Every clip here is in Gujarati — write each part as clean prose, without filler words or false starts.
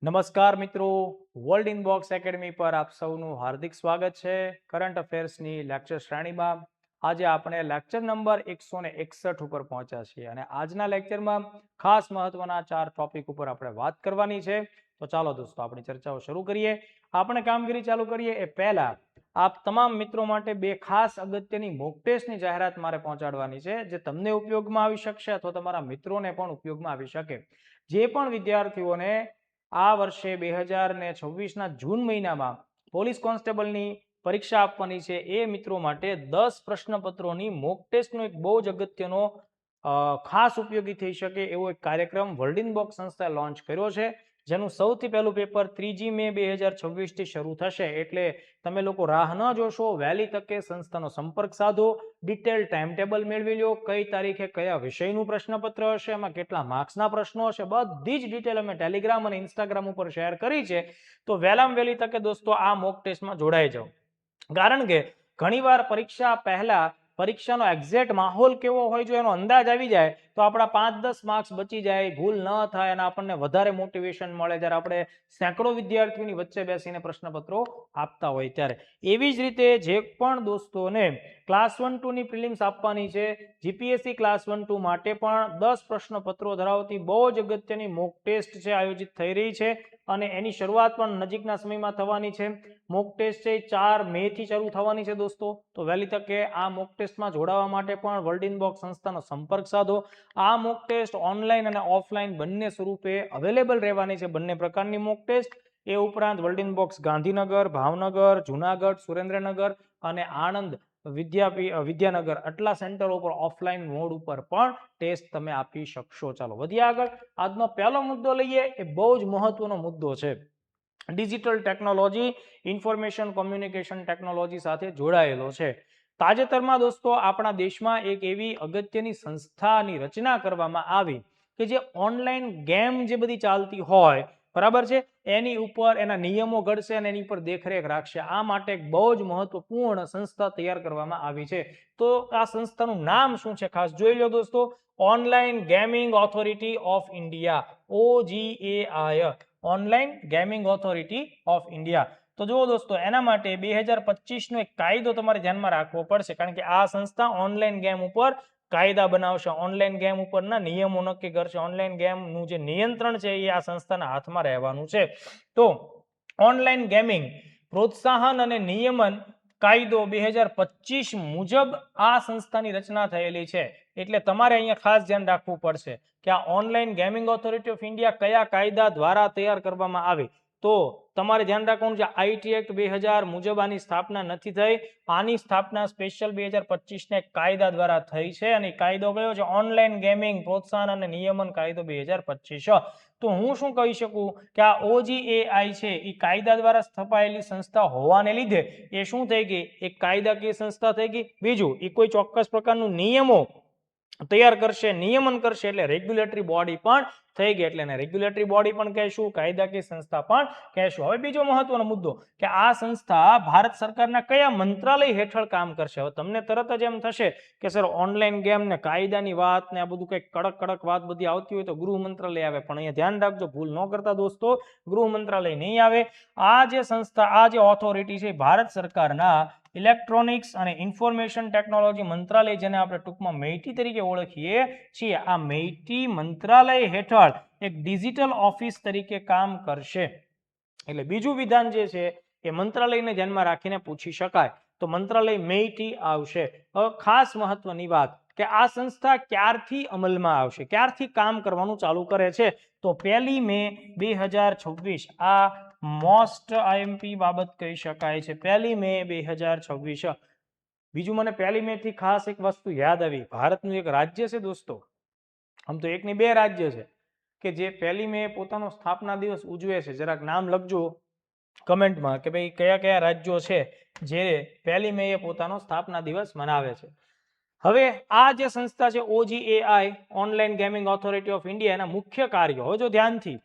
નમસ્કાર મિત્રો, વર્લ્ડ ઇનબોક્સ એકેડમી પર આપ સૌનું હાર્દિક સ્વાગત છે. કરંટ અફેર્સની લેક્ચર શ્રેણીમાં આજે આપણે લેક્ચર નંબર 161 ઉપર પહોંચ્યા છીએ અને આજના લેક્ચરમાં ખાસ મહત્વના 4 ટોપિક ઉપર આપણે વાત કરવાની છે. તો ચાલો દોસ્તો આપણી ચર્ચાઓ શરૂ કરીએ. આપણે કામગીરી ચાલુ કરીએ એ પહેલા આપ તમામ મિત્રો માટે બે ખાસ અગત્યની મોક ટેસ્ટની જાહેરાત મારે પહોંચાડવાની છે, જે તમને ઉપયોગમાં આવી શકશે અથવા તમારા મિત્રોને પણ ઉપયોગમાં આવી શકે. જે પણ વિદ્યાર્થીઓને આ વર્ષે 2026ના જૂન મહિનામાં પોલીસ કોન્સ્ટેબલની પરીક્ષા આપવાની છે, એ મિત્રો માટે 10 પ્રશ્નપત્રોની મોક ટેસ્ટનો એક બહુ જ અગત્યનો ખાસ ઉપયોગી થઈ શકે એવો એક કાર્યક્રમ વર્લ્ડ ઇનબોક્સ સંસ્થાએ લોન્ચ કર્યો છે, જેનું સૌથી પહેલું પેપર 3 મે 2026થી શરૂ થશે. એટલે તમે લોકો રાહ ન જોશો, વહેલી તકે સંસ્થાનો સંપર્ક સાધો, ડિટેલ ટાઈમ ટેબલ મેળવી લો, કઈ તારીખે કયા વિષયનું પ્રશ્નપત્ર હશે, એમાં કેટલા માર્ક્સના પ્રશ્નો હશે, બધી જ ડિટેલ અમે ટેલિગ્રામ અને ઇન્સ્ટાગ્રામ ઉપર શેર કરી છે. તો વહેલામાં વહેલી તકે દોસ્તો આ મોક ટેસ્ટમાં જોડાઈ જાઓ. કારણ કે ઘણીવાર પરીક્ષા પહેલા પરીક્ષાનો એક્ઝેક્ટ માહોલ કેવો હોય, જો એનો અંદાજ આવી જાય તો આપણા 5-10 માર્ક્સ બચી જાય, ભૂલ ન થાય અને આપણને વધારે મોટિવેશન મળે જ્યારે આપણે સેંકડો વિદ્યાર્થીઓની વચ્ચે બેસીને પ્રશ્નપત્રો આપતા હોય ત્યારે. એવી જ રીતે જે પણ દોસ્તોને ક્લાસ 1-2 ની પ્રિલિમ્સ આપવાની છે, જીપીએસસી ક્લાસ 1-2 માટે પણ 10 પ્રશ્નપત્રો ધરાવતી બહુ જ અગત્યની મોક ટેસ્ટ છે આયોજિત થઈ રહી છે અને એની શરૂઆત પણ નજીકના સમયમાં થવાની છે. મોક ટેસ્ટ છે 4 મે થી શરૂ થવાની છે દોસ્તો. તો વહેલી તકે આ મોક ટેસ્ટમાં જોડાવા માટે પણ વર્લ્ડ ઇનબોક્સ સંસ્થાનો સંપર્ક સાધો. આ મોક ટેસ્ટ ઓનલાઈન અને ઓફલાઈન બંને સ્વરૂપે અવેલેબલ રહેવાની છે, બંને પ્રકારની મોક ટેસ્ટ. એ ઉપરાંત વર્લ્ડ ઇનબોક્સ ગાંધીનગર, ભાવનગર, જુનાગઢ, સુરેન્દ્રનગર અને આણંદ વિદ્યાનગર આટલા સેન્ટરો પર ઓફલાઈન મોડ ઉપર પણ ટેસ્ટ તમે આપી શકશો. ચાલો વધીએ આગળ. આજનો પહેલો મુદ્દો લઈએ, એ બહુ જ મહત્વનો મુદ્દો છે. Digital technology, information communication technology સાથે જોડાયેલો છે. તાજેતરમાં દોસ્તો આપણા દેશમાં એક એવી અગત્યની સંસ્થાની રચના કરવામાં આવી કે જે ઓનલાઈન ગેમ જે બધી ચાલતી હોય, બરાબર છે, એની ઉપર એના નિયમો ઘડશે અને એની ઉપર દેખરેખ રાખશે. આ માટે એક બહુ જ મહત્વપૂર્ણ સંસ્થા તૈયાર કરવામાં આવી છે. તો આ સંસ્થાનું નામ શું છે ખાસ જોઈ લો દોસ્તો. Online gaming authority of India, OGAI, online gaming authority of India. તો જુઓ દોસ્તો, એના માટે 2025નો એક કાયદો તમારે ધ્યાનમાં રાખવો પડશે, કારણ કે આ સંસ્થા ઓનલાઈન ગેમ ઉપર કાયદા બનાવશે, ઓનલાઈન ગેમ ઉપરના નિયમો નક્કી કરશે. ઓનલાઈન ગેમનું જે નિયંત્રણ છે એ આ સંસ્થાના હાથમાં રહેવાનું છે. તો ઓનલાઈન ગેમિંગ પ્રોત્સાહન અને નિયમન કાયદો 2025 મુજબ આ સંસ્થાની રચના થયેલી છે. એટલે તમારે અહીંયા ખાસ ધ્યાન રાખવું પડશે કે આ online gaming authority of India કયા કાયદા દ્વારા તૈયાર કરવામાં આવી. તો તમારે ધ્યાન રાખવાનું છે, આઈટી એક્ટ 2000 મુજબ આની સ્થાપના નથી થઈ. આની સ્થાપના સ્પેશિયલ 2025 કાયદા દ્વારા થઈ છે અને કાયદો કયો છે? ઓનલાઈન ગેમિંગ પ્રોત્સાહન અને નિયમન કાયદો 2025. તો હું શું કહી શકું કે આ OGAI છે એ કાયદા દ્વારા સ્થપાયેલી સંસ્થા હોવાને લીધે એ શું થઈ ગઈ? એક કાયદાકીય સંસ્થા થઈ ગઈ. બીજું, એ કોઈ ચોક્કસ પ્રકારનું નિયમો તૈયાર કરશે, નિયમન કરશે, એટલે રેગ્યુલેટરી બોડી પણ થઈ ગઈ. એટલે એને રેગ્યુલેટરી બોડી પણ કહેશું, કાયદાકીય સંસ્થા પણ કહેશું. હવે બીજો મહત્વનો મુદ્દો કે આ સંસ્થા ભારત સરકારના કયા મંત્રાલય હેઠળ કામ કરશે. હવે તમને તરત જ એમ થશે કે સર ઓનલાઈન ગેમ ને કાયદાની વાત ને આ બધું કંઈક કડક વાત બધી આવતી હોય તો ગૃહ મંત્રાલય આવે, પણ અહીંયા ધ્યાન રાખજો, ભૂલ ન કરતા દોસ્તો, ગૃહ મંત્રાલય નહીં આવે. આ જે સંસ્થા, આ જે ઓથોરિટી છે ભારત સરકારના ઇલેક્ટ્રોનિક્સ અને ઇન્ફોર્મેશન ટેકનોલોજી મંત્રાલય, જેને આપણે ટૂંકમાં MEITI તરીકે ઓળખીએ છીએ, આ MEITI મંત્રાલય હેઠળ એક ડિજિટલ ઓફિસ તરીકે કામ કરશે. એટલે બીજું વિધાન જે છે એ મંત્રાલયને ધ્યાનમાં રાખીને પૂછી શકાય, તો મંત્રાલય MEITI આવશે. હવે ખાસ મહત્વની વાત કે આ સંસ્થા ક્યારથી અમલમાં આવશે, ક્યારથી કામ કરવાનું ચાલુ કરે છે? તો 1 મે 2026. આ મોસ્ટ IMP બાબત કહી શકાય છે, 1 મે 2026. બીજું, મને 1 મે થી ખાસ એક વસ્તુ યાદ આવી. ભારતનું એક રાજ્ય છે દોસ્તો, આમ તો એકની બે રાજ્ય છે કે જે 1 મે પોતાનો સ્થાપના દિવસ ઉજવે છે. જરાક નામ લખજો કમેન્ટમાં કે ભાઈ કયા કયા રાજ્યો છે જે 1 મે પોતાનો સ્થાપના દિવસ મનાવે છે. હવે આ જે સંસ્થા છે OGAI, online gaming authority of India, એના મુખ્ય કાર્યો, હવે જો ધ્યાનથી,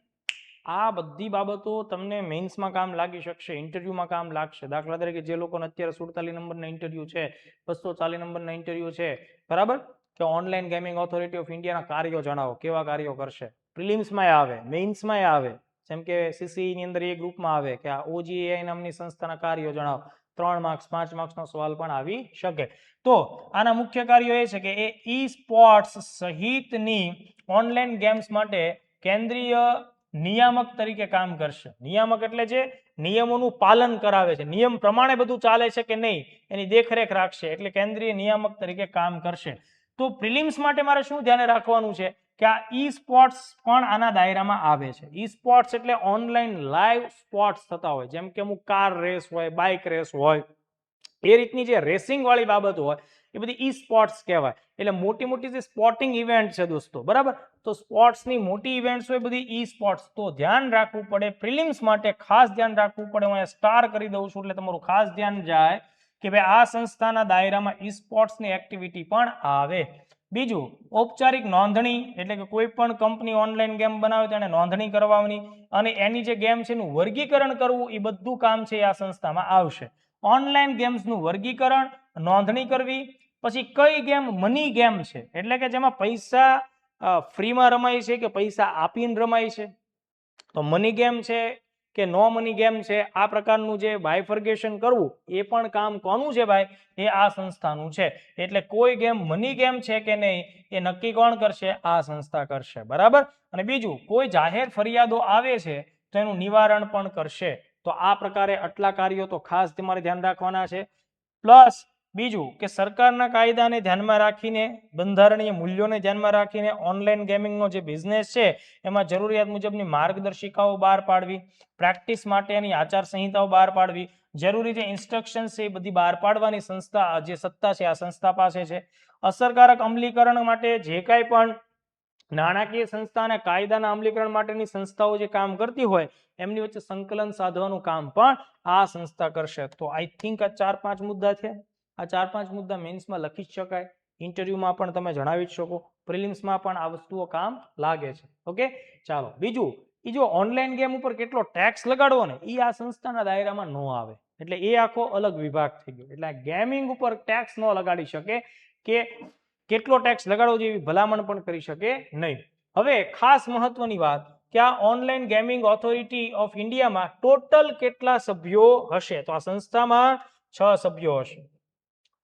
આ બધી બાબતો તમને મેઇન્સમાં કામ લાગી શકશે, ઇન્ટરવ્યુમાં કામ લાગશે. દાખલા તરીકે જે લોકોને અત્યારે 47 નંબરના ઇન્ટરવ્યુ છે, 240 નંબરના ઇન્ટરવ્યુ છે, બરાબર, કે ઓનલાઈન ગેમિંગ ઓથોરિટી ઓફ ઇન્ડિયાના કાર્યો જણાવો, કેવા કાર્યો કરશે. પ્રિલિમ્સમાં આવે, મેઇન્સમાં આવે, જેમ કે સીસી ની અંદર એ ગ્રુપમાં આવે કે આ OGAI નામની સંસ્થાના કાર્યો જણાવો, 3 માર્ક્સ 5 માર્ક્સનો સવાલ પણ આવી શકે. તો આના મુખ્ય કાર્યો એ છે કે એ ઈ સ્પોર્ટ્સ સહિતની ઓનલાઈન ગેમ્સ માટે કેન્દ્રીય નિયામક તરીકે કામ કરશે. નિયામક એટલે જે નિયમોનું પાલન કરાવે છે, નિયમ પ્રમાણે બધું ચાલે છે કે નહીં એની દેખરેખ રાખશે, એટલે કેન્દ્રીય નિયામક તરીકે કામ કરશે. તો પ્રિલિમ્સ માટે મારે શું ધ્યાને રાખવાનું છે કે આ ઈ સ્પોર્ટ્સ પણ આના દાયરામાં આવે છે. ઈ સ્પોર્ટ્સ એટલે ઓનલાઈન લાઈવ સ્પોર્ટ્સ થતા હોય, જેમ કે અમુક કાર રેસ હોય, બાઇક રેસ હોય, એ રીતની જે રેસિંગ વાળી બાબત હોય એ બધી ઈ સ્પોર્ટ્સ કહેવાય. એટલે મોટી મોટી જે સ્પોર્ટિંગ ઇવેન્ટ છે દોસ્તો, બરાબર, તો સ્પોર્ટ્સની મોટી ઇવેન્ટ્સ હોય બધી ઈ સ્પોર્ટ્સ. તો ધ્યાન રાખવું પડે પ્રિલિમ્સ માટે, ખાસ ધ્યાન રાખવું પડે. હું અહીંયા સ્ટાર કરી દઉં છું એટલે તમારું ખાસ ધ્યાન જાય કે ભાઈ આ સંસ્થાના દાયરામાં ઈ સ્પોર્ટ્સની એક્ટિવિટી પણ આવે. બીજું, ઔપચારિક નોંધણી, એટલે કે કોઈ પણ કંપની ઓનલાઈન ગેમ બનાવે તેને નોંધણી કરવાની અને એની જે ગેમ છે એનું વર્ગીકરણ કરવું, એ બધું કામ છે આ સંસ્થામાં આવશે. ઓનલાઈન ગેમ્સનું વર્ગીકરણ, નોંધણી કરવી, પછી કઈ ગેમ મની ગેમ છે, એટલે કે જેમાં પૈસા ફ્રીમાં રમાય છે કે પૈસા આપીને રમાય છે, તો મની ગેમ છે કે નો મની ગેમ છે, આ પ્રકારનું જે બાયફર્ગેશન કરવું એ પણ કામ કોનું છે ભાઈ, એ આ સંસ્થાનું છે. એટલે કોઈ ગેમ મની ગેમ છે કે નહીં એ નક્કી કોણ કરશે, આ સંસ્થા કરશે, બરાબર. અને બીજું, કોઈ જાહેર ફરિયાદો આવે છે તો એનું નિવારણ પણ કરશે. તો આ પ્રકારે આટલા કાર્યો તો ખાસ તમારે ધ્યાન રાખવાના છે. પ્લસ બીજું કે સરકારના કાયદાને ધ્યાનમાં રાખીને, બંધારણીય મૂલ્યોને ધ્યાનમાં રાખીને ઓનલાઈન ગેમિંગનો જે બિઝનેસ છે એમાં જરૂરિયાત મુજબની માર્ગદર્શિકાઓ બહાર પાડવી, પ્રેક્ટિસ માટેની આચાર સંહિતાઓ બહાર પાડવી, જરૂરી જે ઇન્સ્ટ્રક્શન છે એ બધી બહાર પાડવાની સંસ્થા, જે સત્તા છે આ સંસ્થા પાસે છે. અસરકારક અમલીકરણ માટે જે કાંઈ પણ નાણાકીય સંસ્થા અને કાયદાના અમલીકરણ માટેની સંસ્થાઓ જે કામ કરતી હોય એમની વચ્ચે સંકલન સાધવાનું કામ પણ આ સંસ્થા કરશે. તો આઈ થિંક આ 4-5 મુદ્દા છે. આ 4-5 મુદ્દા મેન્સમાં લખી જ શકાય, ઇન્ટરવ્યુમાં પણ તમે જણાવી જ શકો, પ્રિલિમ્સમાં પણ આ વસ્તુઓ કામ લાગે છે. ઓકે, ચાલો. બીજું, એ જો ઓનલાઈન ગેમ ઉપર કેટલો ટેક્સ લગાડવો ને એ આ સંસ્થાના દાયરામાં ન આવે, એટલે એ આખો અલગ વિભાગ થઈ ગયો. એટલે ગેમિંગ ઉપર ટેક્સ ન લગાડી શકે કે કેટલો ટેક્સ લગાડવો જોઈએ એવી ભલામણ પણ કરી શકે નહીં. હવે ખાસ મહત્વની વાત કે આ ઓનલાઈન ગેમિંગ ઓથોરિટી ઓફ ઇન્ડિયામાં ટોટલ કેટલા સભ્યો હશે, તો આ સંસ્થામાં 6 સભ્યો હશે.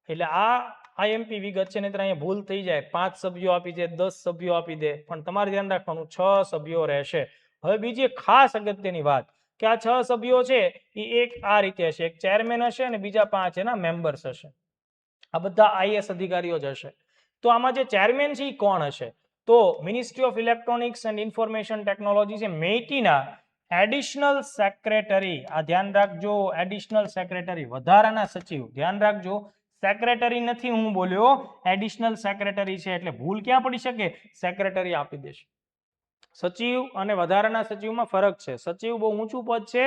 એટલે આ આઈએમપી વિગત છે, નહીતર અહીંયા ભૂલ થઈ જાય, 5 સભ્યો આપી દે, 10 સભ્યો આપી દે, પણ તમારે ધ્યાન રાખવાનું 6 સભ્યો રહેશે. હવે બીજી એક ખાસ અગત્યની વાત કે આ 6 સભ્યો છે એ એક આ રીતે હશે, એક ચેરમેન હશે અને બીજા 5 એના મેમ્બર્સ હશે. આ બધા આઈએસ અધિકારીઓ જ હશે. તો આમાં જે ચેરમેન છે એ કોણ હશે, તો ministry of electronics and information technology છે, મેઇટીના એડિશનલ સેક્રેટરી, આ ધ્યાન રાખજો, એડિશનલ સેક્રેટરી, વધારાના સચિવ, ધ્યાન રાખજો, સેક્રેટરી નથી હું બોલ્યો, એડિશનલ સેક્રેટરી છે, એટલે ભૂલ ક્યાં પડી શકે, સેક્રેટરી આપી દેશે. સચિવ અને વધારાના સચિવમાં ફરક છે. સચિવ બહુ ઊંચું પદ છે,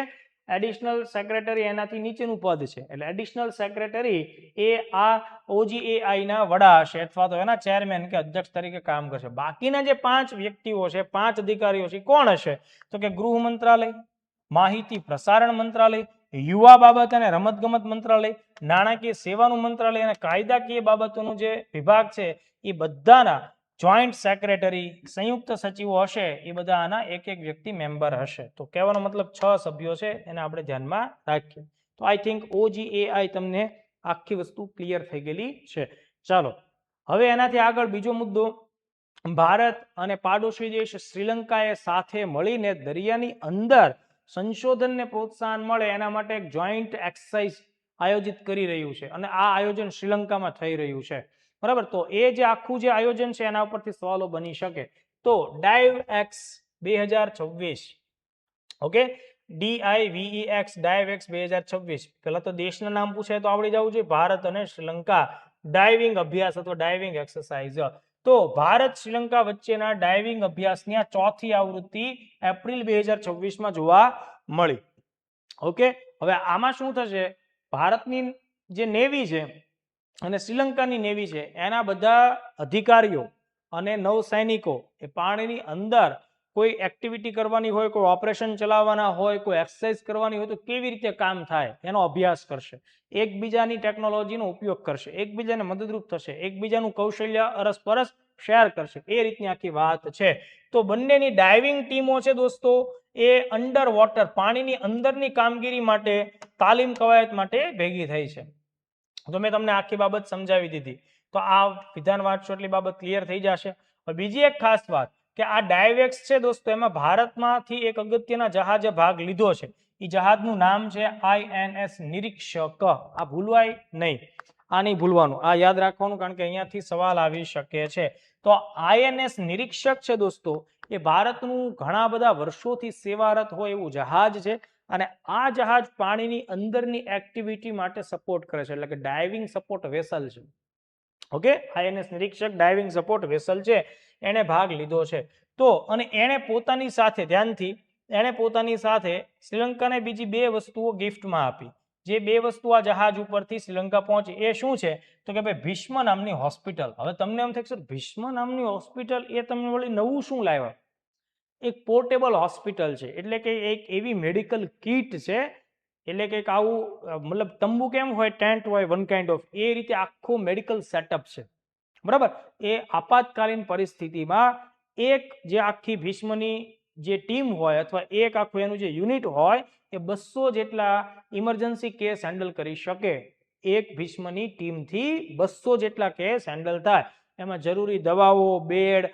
એડિશનલ સેક્રેટરી એનાથી નીચેનું પદ છે. એટલે એડિશનલ સેક્રેટરી એ આ OGAI ના વડા હશે અથવા તો એના ચેરમેન કે અધ્યક્ષ તરીકે કામ કરશે. બાકીના જે 5 વ્યક્તિઓ છે, 5 અધિકારીઓ છે, કોણ હશે, તો કે ગૃહ મંત્રાલય, માહિતી પ્રસારણ મંત્રાલય, યુવા બાબત અને રમતગમત મંત્રાલય, નાણાકીય સેવાનું મંત્રાલય અને કાયદાકીય બાબતોનું જે વિભાગ છે એ બધાના જોઈન્ટ સેક્રેટરી, સંયુક્ત સચિવો હશે, એ બધા આના એક એક વ્યક્તિ મેમ્બર હશે. તો કહેવાનો મતલબ 6 સભ્યો છે, એને આપણે ધ્યાનમાં રાખીએ. તો આઈ થિંક OGAI તમને આખી વસ્તુ ક્લિયર થઈ ગયેલી છે. ચાલો, હવે એનાથી આગળ બીજો મુદ્દો, ભારત અને પાડોશી દેશ શ્રીલંકાએ સાથે મળીને દરિયાની અંદર સંશોધનને પ્રોત્સાહન મળે એના માટે એક જોઈન્ટ એક્સરસાઇઝ આયોજિત કરી રહ્યું છે અને આ આયોજન શ્રીલંકામાં થઈ રહ્યું છે, બરાબર. તો એ જે આખું જે આયોજન છે એના ઉપરથી સવાલો બની શકે. તો ડાઇવએક્સ 2026, ઓકે, DIVEX, ડાઇવએક્સ 2026, પેલા તો દેશના નામ પૂછે તો આવડી જવું જોઈએ, ભારત અને શ્રીલંકા ડાઇવિંગ અભ્યાસ અથવા ડાઇવિંગ એક્સરસાઇઝ. તો ભારત શ્રીલંકા વચ્ચેના ડાઇવિંગ અભ્યાસની આ 4થી આવૃત્તિ એપ્રિલ 2026માં જોવા મળી. ઓકે, હવે આમાં શું થશે, ભારતની જે નેવી છે અને શ્રીલંકાની નેવી છે એના બધા અધિકારીઓ અને નૌસૈનિકો એ પાણીની અંદર કોઈ એક્ટિવિટી કરવાની હોય, કોઈ ઓપરેશન ચલાવવાના હોય, કોઈ એક્સરસાઇઝ કરવાની હોય તો કેવી રીતે કામ થાય એનો અભ્યાસ કરશે, એકબીજાની ટેકનોલોજીનો ઉપયોગ કરશે, એકબીજાને મદદરૂપ થશે, એકબીજાનું કૌશલ્ય અરસપરસ શેર કરશે, એ રીતની આખી વાત છે. તો બંનેની ડાઇવિંગ ટીમો છે દોસ્તો એ અંડર વોટર પાણીની અંદરની કામગીરી માટે તાલીમ કવાયત માટે ભેગી થઈ છે. તો મેં તમને આખી બાબત સમજાવી દીધી. તો આ વિધાન વાંચશો એટલી બાબત ક્લિયર થઈ જશે. બીજી એક ખાસ વાત કે આ ડાયવેક્સ છે દોસ્તો, એમાં ભારતમાંથી એક અગત્યના જહાજે ભાગ લીધો છે. એ જહાજનું નામ છે INS નિરીક્ષક. આ ભૂલવાય નહીં, આ નહીં ભૂલવાનું, આ યાદ રાખવાનું, કારણ કે અહીંયાથી સવાલ આવી શકે છે. તો INS નિરીક્ષક છે દોસ્તો, એ ભારતનું ઘણા બધા વર્ષોથી સેવારત હોય એવું જહાજ છે. અને આ જહાજ પાણીની અંદરની એક્ટિવિટી માટે સપોર્ટ કરે છે, એટલે કે ડાઇવિંગ સપોર્ટ વેસલ છે. ઓકે, INS નિરીક્ષક ડાઇવિંગ સપોર્ટ વેસલ છે, એને ભાગ લીધો છે. તો અને એણે પોતાની સાથે ધ્યાનથી એણે પોતાની સાથે શ્રીલંકાને બીજી 2 વસ્તુઓ ગિફ્ટમાં આપી. જે 2 વસ્તુ આ જહાજ ઉપરથી શ્રીલંકા પહોંચી એ શું છે? તો કે ભાઈ ભીષ્મ નામની હોસ્પિટલ. હવે તમને એમ થશે ભીષ્મ નામની હોસ્પિટલ એ તમને વળી નવું શું લાવ્યા? એક પોર્ટેબલ હોસ્પિટલ છે, એટલે કે એક એવી મેડિકલ કીટ છે, એટલે કે આવું મતલબ તંબુ કેમ હોય, ટેન્ટ હોય, વન કાઇન્ડ ઓફ, એ રીતે આખું મેડિકલ સેટઅપ છે. બરાબર, એ આપાતકાલીન પરિસ્થિતિમાં એક જે આખી ભીષ્મની જે ટીમ હોય અથવા એક આખું એનું જે યુનિટ હોય એ 200 જેટલા ઇમરજન્સી કેસ હેન્ડલ કરી શકે. એક ભીષ્મની ટીમથી 200 જેટલા કેસ હેન્ડલ થાય. એમાં જરૂરી દવાઓ, બેડ,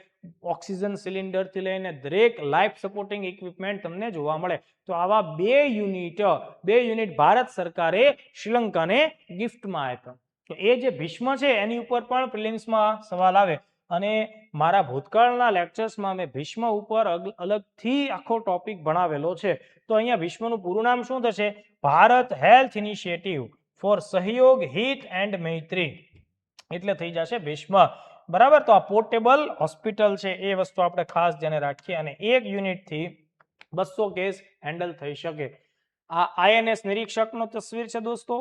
ઓક્સિજન સિલિન્ડરથી લઈને દરેક લાઈફ સપોર્ટિંગ ઇક્વિપમેન્ટ તમને જોવા મળે. તો આવા 2 યુનિટ ભારત સરકારે શ્રીલંકાને ગિફ્ટમાં આપ્યા. તો એ જે ભીષ્મ છે એની ઉપર પણ પ્રિલિમ્સમાં સવાલ આવે. અને મારા ભૂતકાળના લેક્ચર્સમાં મેં ભીષ્મ ઉપર અલગથી આખો ટોપિક ભણાવેલો છે. તો અહીંયા ભીષ્મનું પૂરું નામ શું થશે? ભારત હેલ્થ ઇનિશિયેટિવ ફોર સહયોગ, હિત એન્ડ મૈત્રી, એટલે થઈ જશે ભીષ્મ. બરાબર, તો આ પોર્ટેબલ હોસ્પિટલ છે એ વસ્તુ આપણે ખાસ ધ્યાને રાખીએ. અને એક યુનિટથી 200 કેસ હેન્ડલ થઈ શકે. આ INS નિરીક્ષકનો તસવીર છે દોસ્તો.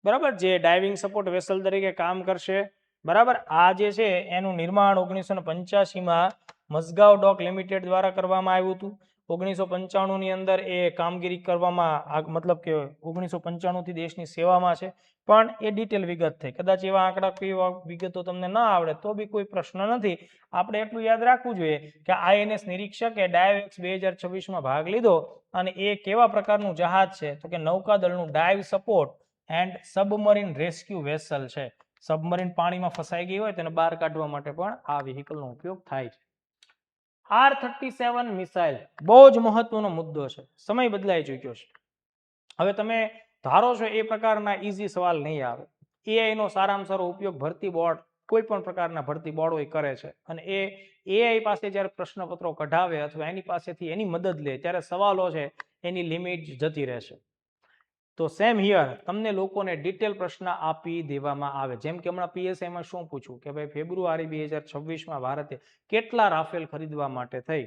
બરાબર, જે ડાઇવિંગ સપોર્ટ વેસલ તરીકે કામ કરશે. બરાબર, આ જે છે એનું નિર્માણ 1985માં મઝગાંવ ડોક લિમિટેડ દ્વારા કરવામાં આવ્યું હતું. 1995ની અંદર એ કામગીરી કરવામાં મતલબ કે 1995થી દેશની સેવામાં છે. પણ એ ડિટેલ વિગત થઈ. કદાચ એવા આંકડાકીય વિગતો તમને ન આવડે તો બી કોઈ પ્રશ્ન નથી. આપણે એટલું યાદ રાખવું જોઈએ કે INS નિરીક્ષકે ડાયવેક્સ 2026માં ભાગ લીધો. અને એ કેવા પ્રકારનું જહાજ છે? તો કે નૌકાદળનું dive support and submarine rescue vessel છે. સબમરીન પાણીમાં ફસાઈ ગઈ હોય તેને બહાર કાઢવા માટે પણ આ વ્હીકલનો ઉપયોગ થાય છે. R-37 મિસાઇલ બહુ જ મહત્વનો મુદ્દો છે. સમય બદલાઈ ચૂક્યો છે. હવે તમે ધારો છો એ પ્રકારના ઈઝી સવાલ નહીં આવે. AI નો સારામાં સારો ઉપયોગ ભરતી બોર્ડ, કોઈ પણ પ્રકારના ભરતી બોર્ડો કરે છે. અને એ AI પાસે જ્યારે પ્રશ્નપત્રો કઢાવે અથવા એની પાસેથી એની મદદ લે ત્યારે સવાલો છે એની લિમિટ જતી રહેશે. તો સેમ હિયર તમને લોકોને ડિટેલ પ્રશ્ન આપી દેવામાં આવે. જેમ કે હમણાં PSIમાં શું પૂછ્યું કે ભાઈ ફેબ્રુઆરી 2026માં ભારતે કેટલા રાફેલ ખરીદવા માટે થઈ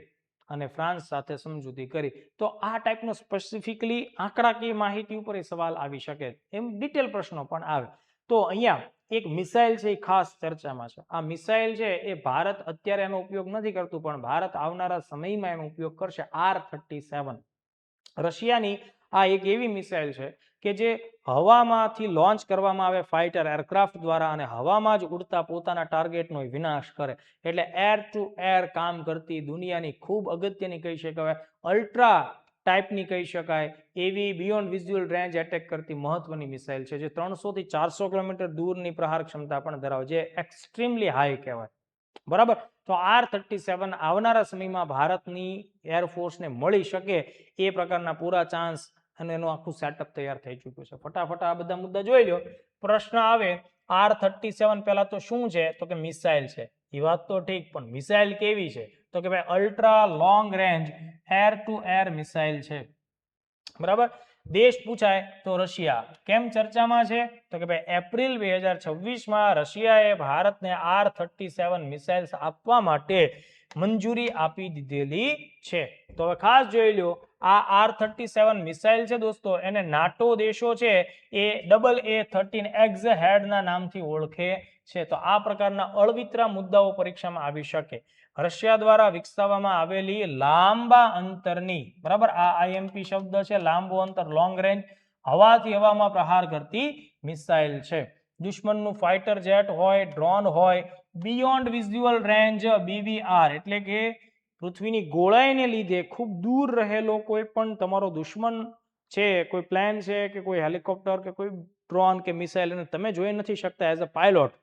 અને ફ્રાન્સ સાથે સમજૂતી કરી. તો આ ટાઈપનો સ્પેસિફિકલી આંકડાકીય માહિતી ઉપર એ સવાલ આવી શકે. એમ ડિટેલ પ્રશ્નો પણ આવે. તો અહીંયા એક મિસાઇલ છે એ ખાસ ચર્ચામાં છે. આ મિસાઇલ છે એ ભારત અત્યારે એનો ઉપયોગ નથી કરતું, પણ ભારત આવનારા સમયમાં એનો ઉપયોગ કરશે. R-37 રશિયાની આ એક એવી મિસાઇલ છે કે જે હવામાંથી લોન્ચ કરવામાં આવે ફાઇટર એરક્રાફ્ટ દ્વારા અને હવામાં જ ઉડતા પોતાના ટાર્ગેટનો વિનાશ કરે. એટલે એર ટુ એર કામ કરતી દુનિયાની ખૂબ અગત્યની કહી શકાય, અલ્ટ્રા ટાઈપની કહી શકાય એવી બિયોન્ડ વિઝ્યુઅલ રેન્જ એટેક કરતી મહત્વની મિસાઇલ છે, જે 300 થી 400 કિલોમીટર દૂરની પ્રહાર ક્ષમતા પણ ધરાવે, જે એક્સ્ટ્રીમલી હાઈ કહેવાય. બરાબર, તો R-37 આવનારા સમયમાં ભારતની એરફોર્સને મળી શકે એ પ્રકારના પૂરા ચાન્સ અને એનું આખું સેટઅપ તૈયાર થઈ ચૂક્યું છે. ફટાફટ આ બધા મુદ્દા જોઈ લો. પ્રશ્ન આવે R-37 પહેલા તો શું છે? તો કે મિસાઇલ છે. એ વાત તો ઠીક, પણ મિસાઇલ કેવી છે? તો કે ભાઈ ultra long range air two air missile છે. બરાબર, દેશ પૂછાય તો રશિયા. કેમ ચર્ચામાં છે? તો કે ભાઈ એપ્રિલ 2026માં રશિયાએ ભારતને R-37 મિસાઇલ્સ આપવા માટે મંજૂરી આપી દીધેલી છે. તો હવે ખાસ જોઈ લો, આ R-37 મિસાઇલ છે દોસ્તો, એને નાટો દેશો છે એ AA-13 એક્ઝ હેડના નામથી ઓળખે છે. તો આ પ્રકારના અળવિતરા મુદ્દાઓ પરીક્ષામાં આવી શકે. રશિયા દ્વારા વિકસાવવામાં આવેલી લાંબા અંતરની, બરાબર, આ IMP શબ્દ છે, લાંબો અંતર, લોંગ રેન્જ, હવાથી હવામાં પ્રહાર કરતી મિસાઇલ છે. દુશ્મનનું ફાઇટર જેટ હોય, ડ્રોન હોય, બિયોન્ડ વિઝ્યુઅલ રેન્જ BVR એટલે કે પૃથ્વીની ગોળાઈને લીધે ખૂબ દૂર રહેલો કોઈ પણ તમારો દુશ્મન છે, કોઈ પ્લેન છે કે કોઈ હેલિકોપ્ટર કે કોઈ ડ્રોન કે મિસાઇલ એને તમે જોઈ નથી શકતા એઝ અ પાયલોટ,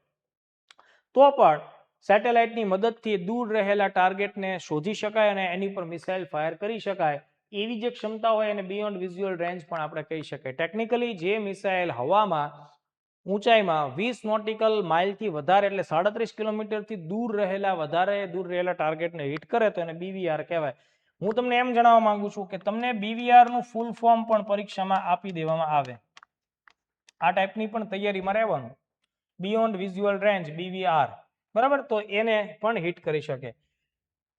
તો પણ સેટેલાઇટની મદદથી દૂર રહેલા ટાર્ગેટને શોધી શકાય અને એની પર મિસાઇલ ફાયર કરી શકાય. એવી જે ક્ષમતા હોય એને બિયોન્ડ વિઝ્યુઅલ રેન્જ પણ આપણે કહી શકીએ. ટેકનિકલી જે મિસાઇલ હવામાં ઊંચાઈમાં 20 નોટિકલ માઇલથી વધારે એટલે 37 કિલોમીટરથી વધારે દૂર રહેલા ટાર્ગેટને હિટ કરે તો એને BVR કહેવાય. હું તમને એમ જણાવવા માંગુ છું કે તમને BVR નું ફૂલ ફોર્મ પણ પરીક્ષામાં આપી દેવામાં આવે. આ ટાઈપની પણ તૈયારીમાં રહેવાનું. બિયોન્ડ વિઝ્યુઅલ રેન્જ BVR, બરાબર, તો એને પણ હિટ કરી શકે.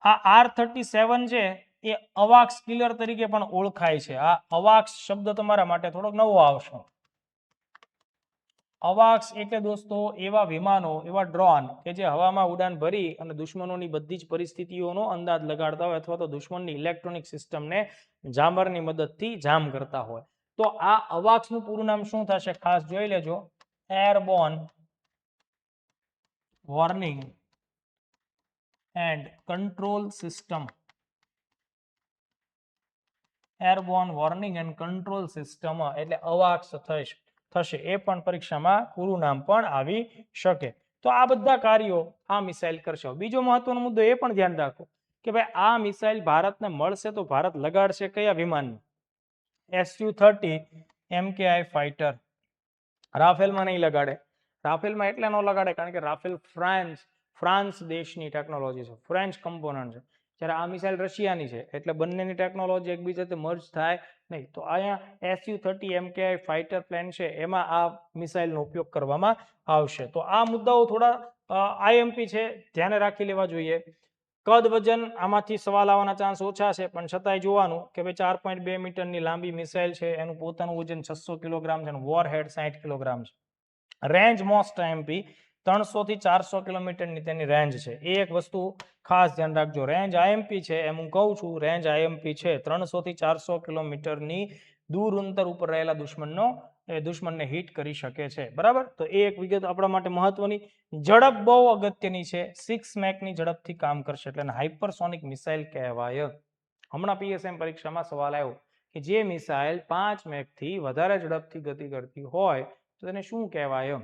આ R37 છે એ અવાક્સ કિલર તરીકે પણ ઓળખાય છે. આ અવાક્સ શબ્દ તમારા માટે થોડોક નવો આવશે. અવાક્સ એટલે દોસ્તો એવા વિમાનો, એવા ડ્રોન કે જે હવામાં ઉડાન ભરી અને દુશ્મનોની બધી જ પરિસ્થિતિઓનો અંદાજ લગાડતા હોય અથવા તો દુશ્મનની ઇલેક્ટ્રોનિક સિસ્ટમને જામરની મદદથી જામ કરતા હોય. તો આ અવાક્સનું પૂરું નામ શું થશે ખાસ જોઈ લેજો. Airborne warning and control system. Airborne warning and control system એટલે અવાક્સ થશે. એ પણ પરીક્ષામાં પૂરું નામ પણ આવી શકે. તો આ બધા કાર્યો આ મિસાઇલ કરશે. બીજો મહત્વનો મુદ્દો એ પણ ધ્યાન રાખો કે ભાઈ આ મિસાઇલ ભારતને મળશે તો ભારત લગાડશે કયા વિમાનને? Su-30 MKI fighter. રાફેલમાં નહીં લગાડે. રાફેલમાં એટલે ન લગાડે કારણ કે રાફેલ ફ્રાન્સ દેશની ટેકનોલોજી છે, ફ્રેન્ચ કમ્પોનન્ટ છે, જ્યારે આ મિસાઇલ રશિયાની છે, એટલે બંનેની ટેકનોલોજી એકબીજાથી મર્જ થાય નહીં. તો અહીંયા Su-30 MKI ફાઇટર પ્લેન છે એમાં આ મિસાઇલનો ઉપયોગ કરવામાં આવશે. તો આ મુદ્દાઓ થોડા IMP છે, ધ્યાને રાખી લેવા જોઈએ. કદ વજન આમાંથી સવાલ આવવાના ચાન્સ ઓછા છે, પણ છતાંય જોવાનું કે ભાઈ 4.2 મીટરની લાંબી મિસાઇલ છે, એનું પોતાનું વજન 600 કિલોગ્રામ છે, વોર હેડ 60 કિલોગ્રામ છે. રેન્જ મોસ્ટ IMP 300 થી 400 કિલોમીટરની તેની રેન્જ છે. એ એક વસ્તુ ખાસ ધ્યાન રાખજો. રેન્જ IMP છે એમ હું કહું છું, રેન્જ IMP છે 300 થી 400 કિલોમીટરની દૂર અંતર ઉપર રહેલા દુશ્મનને હિટ કરી શકે છે. બરાબર, તો એ એક વિગત આપણા માટે મહત્વની. ઝડપ બહુ અગત્યની છે. 6 મેકની ઝડપથી કામ કરશે એટલે એને હાઇપરસોનિક મિસાઇલ કહેવાય. હમણાં PSM પરીક્ષામાં સવાલ આવ્યો કે જે મિસાઇલ 5 મેકથી વધારે ઝડપથી ગતિ કરતી હોય તો તેને શું કહેવાય?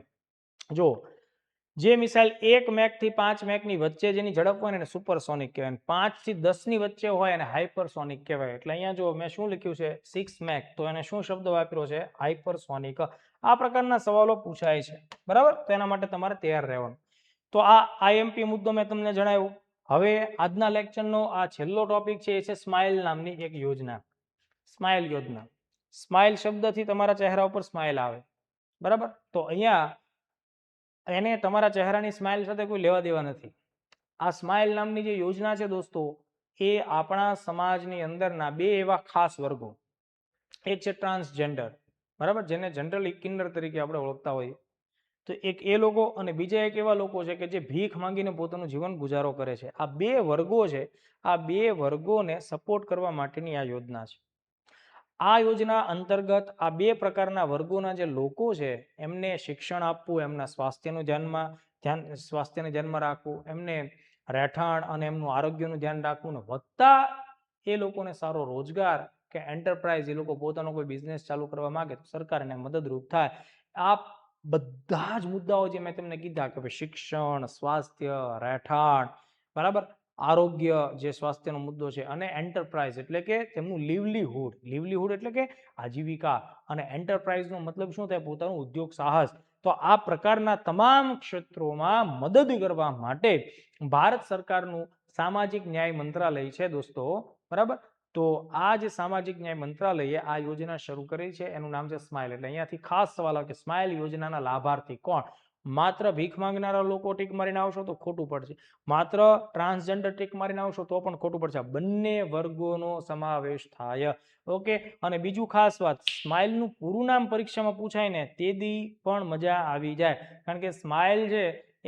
જો જે મિસાઇલ 1 મેકથી 5 મેકની વચ્ચે જેની ઝડપ હોય ને એને સુપરસોનિક કહેવાય. 5 થી 10 ની વચ્ચે હોય એને હાઇપરસોનિક કહેવાય. એટલે અહીંયા જો મેં શું લખ્યું છે 6 મેક, તો એને શું શબ્દ વાપર્યો છે? હાઇપરસોનિક. આ પ્રકારના સવાલો પૂછાય છે. બરાબર, તો એના માટે તમારે તૈયાર રહેવાનું. તો આ IMP મુદ્દો મેં તમને જણાવ્યું. હવે આજના લેક્ચરનો આ છેલ્લો ટોપિક છે એ છે સ્માઇલ નામની એક યોજના. સ્માઇલ યોજના. સ્માઇલ શબ્દથી તમારા ચહેરા ઉપર સ્માઇલ આવે. બરાબર, તો અહીંયા એને તમારા ચહેરાની સ્માઇલ સાથે કોઈ લેવા દેવા નથી. આ સ્માઇલ નામની જે યોજના છે દોસ્તો, એ આપણા સમાજની અંદરના બે એવા ખાસ વર્ગો, એક છે ટ્રાન્સજેન્ડર, બરાબર, જેને જનરલી કિન્નર તરીકે આપણે ઓળખતા હોઈએ, તો એક એ લોકો અને બીજા એક એવા લોકો છે કે જે ભીખ માંગીને પોતાનું જીવન ગુજારો કરે છે. આ બે વર્ગો છે, આ બે વર્ગોને સપોર્ટ કરવા માટેની આ યોજના છે. આ યોજના અંતર્ગત આ બે પ્રકારના વર્ગોના જે લોકો છે એમને શિક્ષણ આપવું, એમના સ્વાસ્થ્યને ધ્યાનમાં રાખવું, એમને રહેઠાણ અને એમનું આરોગ્યનું ધ્યાન રાખવું, ને વધતા એ લોકોને સારો રોજગાર કે એન્ટરપ્રાઇઝ, એ લોકો પોતાનો કોઈ બિઝનેસ ચાલુ કરવા માંગે તો સરકાર એને મદદરૂપ થાય. આ બધા જ મુદ્દાઓ જે મેં તમને કીધા કે ભાઈ શિક્ષણ, સ્વાસ્થ્ય, રહેઠાણ, બરાબર, આરોગ્ય જે સ્વાસ્થ્યનો મુદ્દો છે, અને એન્ટરપ્રાઇઝ એટલે કે તેમનું લીવલીહુડ એટલે કે આજીવિકા, અને એન્ટરપ્રાઇઝનો મતલબ શું થાય? પોતાનું ઉદ્યોગ સાહસ. તો આ પ્રકારના તમામ ક્ષેત્રોમાં મદદ કરવા માટે ભારત સરકારનું સામાજિક ન્યાય મંત્રાલય છે દોસ્તો. બરાબર, તો આ જે સામાજિક ન્યાય મંત્રાલયે આ યોજના શરૂ કરી છે એનું નામ છે સ્માઇલ. એટલે અહીંયાથી ખાસ સવાલ આવે કે સ્માઇલ યોજનાના લાભાર્થી કોણ? માત્ર ભીખ માંગનારા લોકો ટીક મારીને આવશો તો ખોટું પડશે. માત્ર ટ્રાન્સજેન્ડર ટીક મારીને આવશો તો પણ ખોટું પડશે. બંને વર્ગોનો સમાવેશ થાય. ઓકે, અને બીજું ખાસ વાત, સ્માઇલનું પૂરું નામ પરીક્ષામાં પૂછાય ને તેથી પણ મજા આવી જાય, કારણ કે સ્માઇલ છે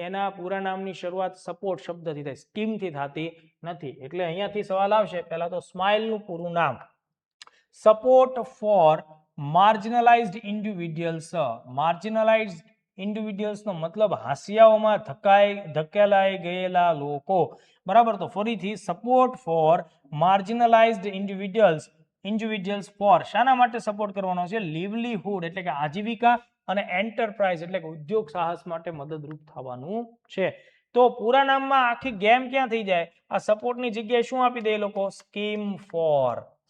એના પૂરા નામની શરૂઆત સપોર્ટ શબ્દથી થાય, સ્કીમથી થતી નથી. એટલે અહીંયાથી સવાલ આવશે. પહેલા તો સ્માઇલનું પૂરું નામ support four marginalised individuals. માર્જિનલાઇઝ્ડ individuals નો મતલબ હાંસિયાઓમાં ધકેલાઈ ગયેલા લોકો, બરાબર. તો ફરીથી support four marginalised individuals four શાના માટે સપોર્ટ કરવાનો છે? લીવલીહુડ એટલે કે આજીવિકા અને એન્ટરપ્રાઇઝ એટલે કે ઉદ્યોગ સાહસ માટે મદદરૂપ થવાનું છે. તો પૂરા નામમાં આખી ગેમ ક્યાં થઈ જાય? આ સપોર્ટની જગ્યાએ શું આપી દે એ લોકો?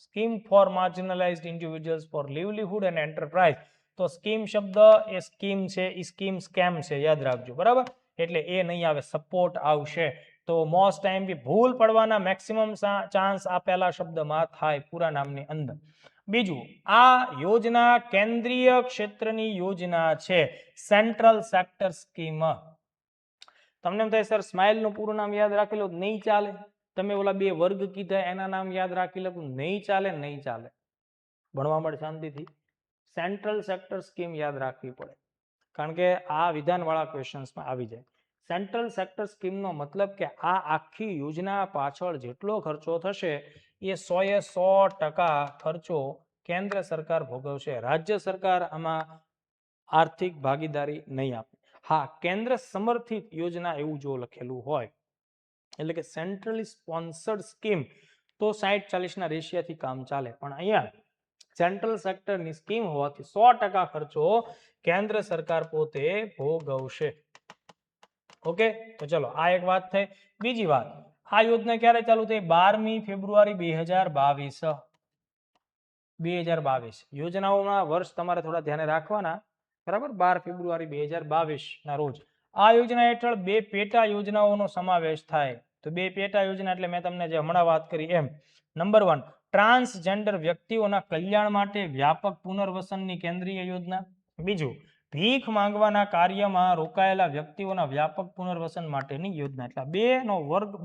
Scheme for marginalised individuals for livelihood and enterprise. તો સ્કીમ શબ્દ એ સ્કીમ છે, એ સ્કીમ સ્કેમ છે, યાદ રાખજો, બરાબર. એટલે એ નહીં આવે, સપોર્ટ આવશે. તો મોસ્ટ ટાઈમ બી ભૂલ પડવાના મેક્સિમમ ચાન્સ આ પહેલા શબ્દમાં થાય પૂરા નામની અંદર. બીજું, આ યોજના કેન્દ્રીય ક્ષેત્રની યોજના છે, સેન્ટ્રલ સેક્ટર સ્કીમ. તમને એમ થાય સર સ્માઇલનું પૂરું નામ યાદ રાખી લો, નહીં ચાલે. તમે ઓલા બે વર્ગ કીધા એના નામ યાદ રાખી લો, નહીં ચાલે. ભણવા માટે શાંતિથી સેન્ટ્રલ સેક્ટર સ્કીમ યાદ રાખવી પડે, કારણ કે આ વિધાનવાળા ક્વેશ્ચન્સમાં આવી જાય. સેન્ટ્રલ સેક્ટર સ્કીમનો મતલબ કે આ આખી યોજના પાછળ જેટલો ખર્ચો થશે એ 100% ખર્ચો કેન્દ્ર સરકાર ભોગવશે. રાજ્ય સરકાર આમાં આર્થિક ભાગીદારી નહીં આપે. હા, કેન્દ્ર સમર્થિત યોજના એવું જો લખેલું હોય, એટલે કે સેન્ટ્રલી સ્પોન્સર્ડ સ્કીમ, તો 60-40 ના રેશિયાથી કામ ચાલે. પણ અહીંયા સેન્ટ્રલ સેક્ટરની સ્કીમ હોવાથી 100% ખર્ચો કેન્દ્ર સરકાર પોતે ભોગવશે. ઓકે, તો ચલો આ એક વાત થઈ. બીજી વાત, આ યોજના ક્યારે ચાલુ થઈ? 12મી ફેબ્રુઆરી 2022. યોજનાઓના વર્ષ તમારે થોડા ધ્યાને રાખવાના, બરાબર. 12 ફેબ્રુઆરી 2022 ના રોજ આ યોજના હેઠળ 2 પેટા યોજનાઓનો સમાવેશ થાય. તો 2 પેટા યોજના એટલે મેં તમને જે હમણાં વાત કરી એમ. નંબર 1, ટ્રાન્સજેન્ડર વ્યક્તિઓના કલ્યાણ માટે વ્યાપક પુનર્વસનની કેન્દ્રીય યોજના. બીજું, ભીખ માંગવાના કાર્યમાં રોકાયેલા વ્યક્તિઓના વ્યાપક પુનર્વસન માટેની યોજના. એટલે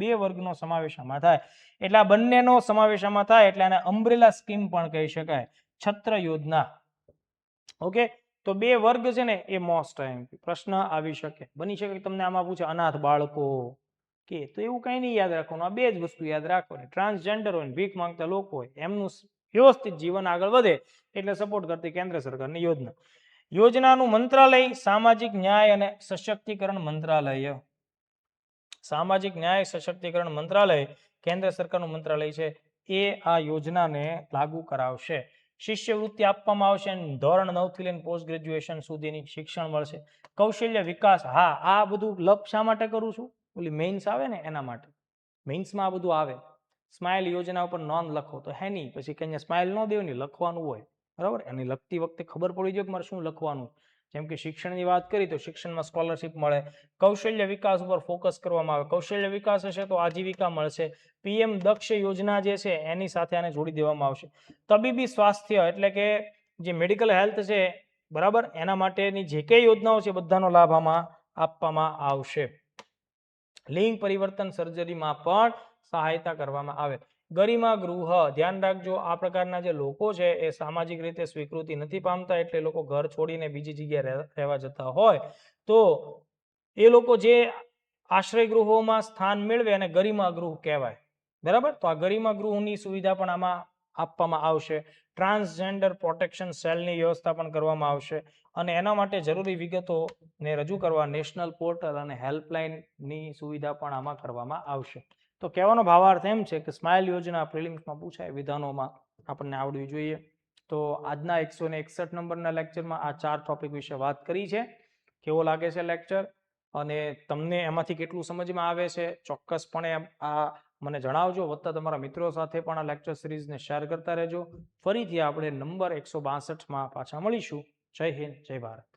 બે વર્ગનો સમાવેશ આમાં થાય. એટલે આ બંનેનો સમાવેશ આમાં થાય એટલે આને અમ્બ્રેલા સ્કીમ પણ કહી શકાય, છત્ર યોજના. ઓકે, તો 2 વર્ગ છે ને એ મોસ્ટ પ્રશ્ન આવી શકે, બની શકે તમને આમાં પૂછે અનાથ બાળકો કે, તો એવું કઈ નહીં યાદ રાખવાનું, આ 2 જ વસ્તુ યાદ રાખવાની. ટ્રાન્સજેન્ડર હોય, ભીખ માંગતા લોકો હોય, એમનું વ્યવસ્થિત જીવન આગળ વધે એટલે સપોર્ટ કરતી કેન્દ્ર સરકારની યોજના. યોજનાનું મંત્રાલય સામાજિક ન્યાય અને સશક્તિકરણ મંત્રાલય. સામાજિક ન્યાય સશક્તિકરણ મંત્રાલય કેન્દ્ર સરકારનું મંત્રાલય છે, એ આ યોજનાને લાગુ કરાવશે. શિષ્યવૃત્તિ આપવામાં આવશે અને ધોરણ 9 થી લઈને પોસ્ટ ગ્રેજ્યુએશન સુધીની શિક્ષણ મળશે. કૌશલ્ય વિકાસ, હા આ બધું લપ શા માટે કરું છું? ઓલી મેઇન્સ આવે ને એના માટે. મેઇન્સમાં આ બધું આવે. સ્માઇલ યોજના ઉપર નોંધ લખો તો હે નહીં, પછી કઈ સ્માઇલ ન દેવાની, લખવાનું હોય, બરાબર. એને લખતી વખતે ખબર પડી જોઈએ કે મારે શું લખવાનું. જેમ કે શિક્ષણની વાત કરી તો શિક્ષણમાં સ્કોલરશિપ મળે. કૌશલ્ય વિકાસ ઉપર ફોકસ કરવામાં આવે. કૌશલ્ય વિકાસ હશે તો આજીવિકા મળશે. પીએમ દક્ષ યોજના જે છે એની સાથે આને જોડી દેવામાં આવશે. તબીબી સ્વાસ્થ્ય એટલે કે જે મેડિકલ હેલ્થ છે, બરાબર, એના માટેની જે કઈ યોજનાઓ છે બધાનો લાભ આમાં આપવામાં આવશે. લિંગ પરિવર્તન સર્જરીમાં પણ સહાયતા કરવામાં આવે. ગરિમા ગૃહ, ધ્યાન રાખજો, આ પ્રકારના જે લોકો છે એ સામાજિક રીતે સ્વીકૃતિ નથી પામતા, એટલે લોકો ઘર છોડીને બીજી જગ્યાએ રહેવા જતા હોય તો એ લોકો જે આશ્રય ગૃહોમાં સ્થાન મેળવે અને ગરિમા ગૃહ કહેવાય, બરાબર. તો આ ગરિમા ગૃહની સુવિધા પણ આમાં આપવામાં આવશે. ટ્રાન્સજેન્ડર પ્રોટેક્શન સેલની વ્યવસ્થા પણ કરવામાં આવશે અને એના માટે જરૂરી વિગતોને રજૂ કરવા નેશનલ પોર્ટલ અને હેલ્પલાઇનની સુવિધા પણ આમાં કરવામાં આવશે. તો કહેવાનો ભાવાર્થ એમ છે કે સ્માઇલ યોજના પ્રિલિમ્સમાં પૂછાય, વિધાનોમાં આપણને આવડવી જોઈએ. તો આજના 161 નંબરના લેક્ચરમાં આ 4 ટોપિક વિશે વાત કરી છે. કેવો લાગે છે લેક્ચર અને તમને એમાંથી કેટલું સમજમાં આવે છે ચોક્કસપણે આ મને જણાવજો. વત્તા તમારા મિત્રો સાથે પણ આ લેક્ચર સિરીઝને શેર કરતા રહેજો. ફરીથી આપણે નંબર 162માં પાછા મળીશું. જય હિન્દ, જય ભારત.